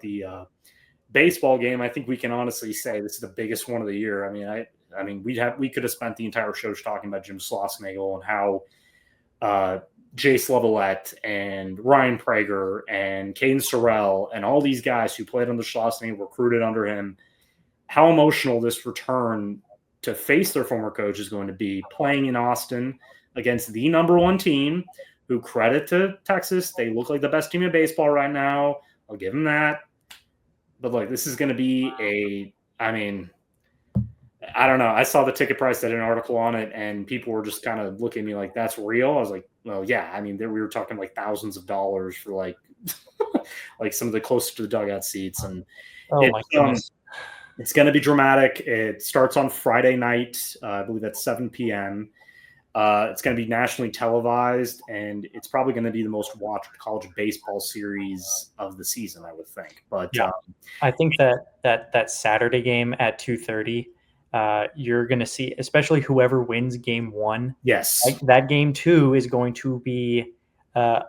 about the baseball game, I think we can honestly say this is the biggest one of the year. I mean, we could have spent the entire show talking about Jim Schlossnagle and how Jace Levelette and Ryan Prager and Caden Sorrell and all these guys who played under Schlossnagle, recruited under him, how emotional this return to face their former coach is going to be, playing in Austin against the number one team, who, credit to Texas, they look like the best team in baseball right now. I'll give them that. But like, this is going to be I don't know. I saw the ticket price, that an article on it, and people were just kind of looking at me like, that's real. I was like, well, yeah. I mean, we were talking like thousands of dollars for like, like some of the closest to the dugout seats. And my goodness. It's going to be dramatic. It starts on Friday night. I believe that's 7 p.m. It's going to be nationally televised, and it's probably going to be the most watched college baseball series of the season, I would think. But yeah, I think that Saturday game at 2:30, you're going to see, especially whoever wins game one. Yes, that game two is going to be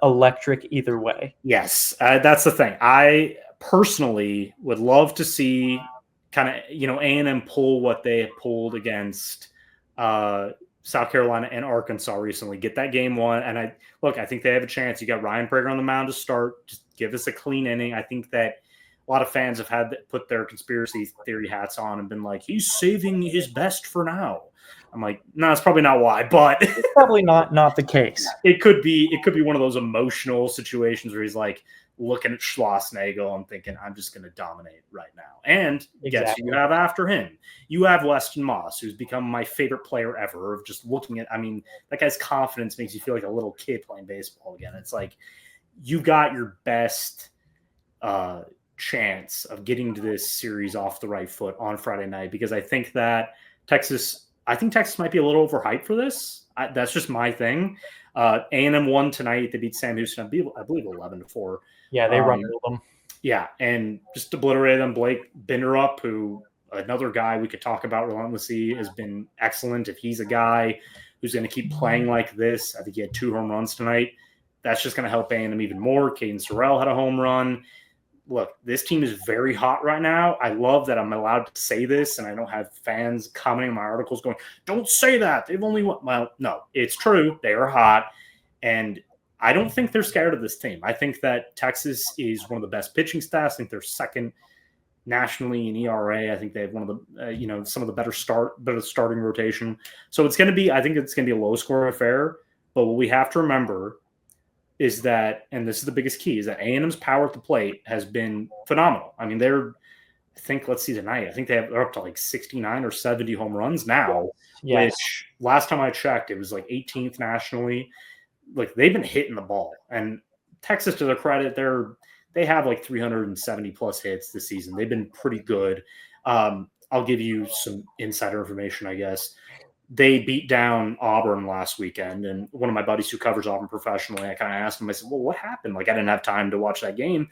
electric either way. Yes, that's the thing. I personally would love to see kind of, A&M pull what they pulled against South Carolina and Arkansas recently. Get that game one. And I think they have a chance. You got Ryan Prager on the mound to start. Just give us a clean inning. I think that a lot of fans have put their conspiracy theory hats on and been like, he's saving his best for now. I'm like, no, that's probably not why, but it's probably not the case. It could be one of those emotional situations where he's like looking at Schlossnagle and thinking, I'm just going to dominate right now. And guess who you have after him? You have Weston Moss, who's become my favorite player ever. Of just looking at, that guy's confidence makes you feel like a little kid playing baseball again. It's like you got your best chance of getting to this series off the right foot on Friday night, because I think Texas might be a little overhyped for this. That's just my thing. A&M won tonight. They beat Sam Houston, I believe 11-4. Yeah, they run them. Yeah, and just obliterated them. Blake Binderup, who, another guy we could talk about relentlessly, has been excellent. If he's a guy who's going to keep playing like this, I think he had 2 home runs tonight. That's just going to help A&M even more. Caden Sorrell had a home run. Look, this team is very hot right now. I love that I'm allowed to say this, and I don't have fans commenting on my articles going, don't say that. They've only won. Well, no, it's true. They are hot, and I don't think they're scared of this team. I think that Texas is one of the best pitching staffs. I think they're second nationally in ERA. I think they have one of the, some of the better starting rotation. So I think it's going to be a low-scoring affair. But what we have to remember is that, and this is the biggest key, is that A&M's power at the plate has been phenomenal. Let's see tonight. I think they're up to like 69 or 70 home runs now, which last time I checked, it was like 18th nationally. Like, they've been hitting the ball. And Texas, to their credit, they have like 370 plus hits this season. They've been pretty good. I'll give you some insider information, I guess. They beat down Auburn last weekend, and one of my buddies who covers Auburn professionally, I kind of asked him, I said, well, what happened? Like, I didn't have time to watch that game.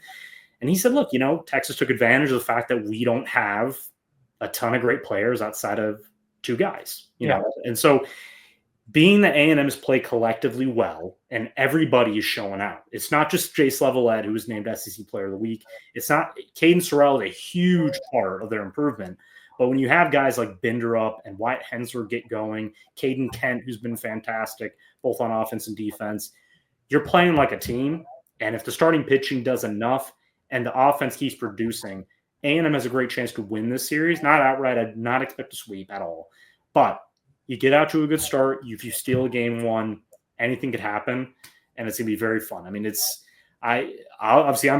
And he said, look, Texas took advantage of the fact that we don't have a ton of great players outside of 2 guys, you know? And so being that A&M's play collectively well and everybody is showing out. It's not just Jace Levelette, who was named SEC Player of the Week. It's not Caden Sorrell is a huge part of their improvement. But when you have guys like Binderup and Wyatt Hensler get going, Caden Kent, who's been fantastic, both on offense and defense, you're playing like a team. And if the starting pitching does enough and the offense keeps producing, A&M has a great chance to win this series. Not outright. I do not expect a sweep at all. But you get out to a good start. If you steal a game one, anything could happen, and it's going to be very fun. I'm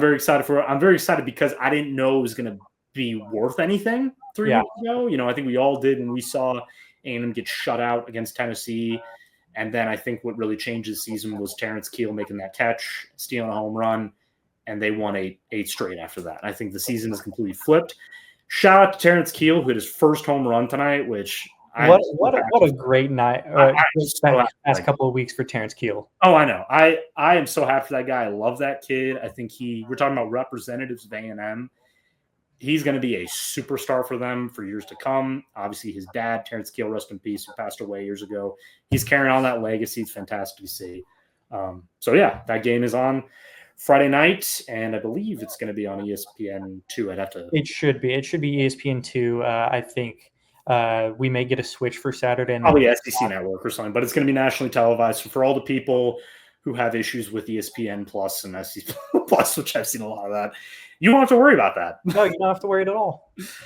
very excited for it. I'm very excited because I didn't know it was going to be worth anything 3 weeks ago. I think we all did when we saw A&M get shut out against Tennessee. And then I think what really changed the season was Terrence Keel making that catch, stealing a home run, and they won 8 straight after that. I think the season is completely flipped. Shout out to Terrence Keel, who had his first home run tonight, which what a great night. Last couple of weeks for Terrence Keel. Oh, I know. I am so happy for that guy. I love that kid. I think we're talking about representatives of A&M. He's going to be a superstar for them for years to come. Obviously, his dad, Terrence Keel, rest in peace, who passed away years ago. He's carrying on that legacy. It's fantastic to see. That game is on Friday night, and I believe it's going to be on ESPN2. I'd have to. It should be. It should be ESPN2. I think we may get a switch for Saturday. And Probably SEC Network or something, but it's going to be nationally televised. So for all the people who have issues with ESPN Plus and SEC Plus, which I've seen a lot of that, you won't have to worry about that. No, you don't have to worry at all.